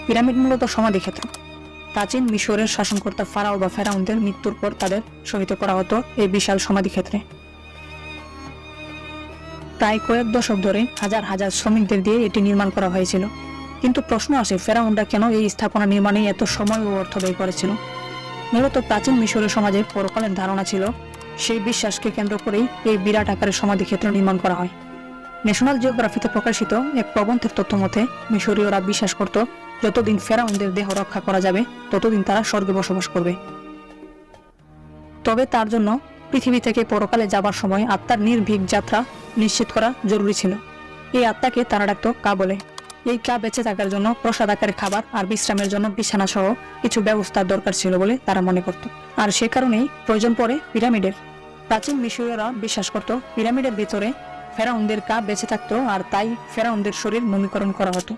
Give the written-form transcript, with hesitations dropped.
Pyramid মূলত সমাধিক্ষেত্র। প্রাচীন মিশরের শাসনকর্তা ফারাও বা ফেরাউনদের মৃত্যুর পর তাদের শহীদ করা হতো এই বিশাল সমাধিক্ষেত্রে। প্রায় কয়েক দশক ধরে হাজার হাজার শ্রমিকদের দিয়ে এটি নির্মাণ করা হয়েছিল। কিন্তু প্রশ্ন আসে, ফেরাউনরা কেন এই স্থাপনা নির্মাণে এত সময় ও অর্থ ব্যয় করেছিল? মূলত প্রাচীন মিশরের সমাজে পরকালের ধারণা ছিল, সেই বিশ্বাসকে কেন্দ্র করেই এই বিরাট আকারের সমাধিক্ষেত্র নির্মাণ করা হয়। ন্যাশনাল জিওগ্রাফিতে প্রকাশিত এক প্রবন্ধের তথ্য মতে মিশরীয়রা বিশ্বাস করত, যতদিন ফেরাউনদের দেহ রক্ষা করা যাবে ততদিন তারা স্বর্গে বসবাস করবে। তবে তার জন্য পৃথিবী থেকে পরকালে যাবার সময় আত্মার নির্ভীক যাত্রা নিশ্চিত করা জরুরি ছিল। এই আত্মাকে তারা ডাকত কা বলে। এই কা বেঁচে থাকার জন্য প্রসাদ আকারে খাবার আর বিশ্রামের জন্য বিছানা সহ কিছু ব্যবস্থার দরকার ছিল বলে তারা মনে করত। আর সে কারণেই প্রয়োজন পড়ে পিরামিডের। প্রাচীন মিশরীয়রা বিশ্বাস করত, পিরামিডের ভিতরে ফেরাউনদের কা বেঁচে থাকতো, আর তাই ফেরাউনদের শরীর মমিকরণ করা হতো।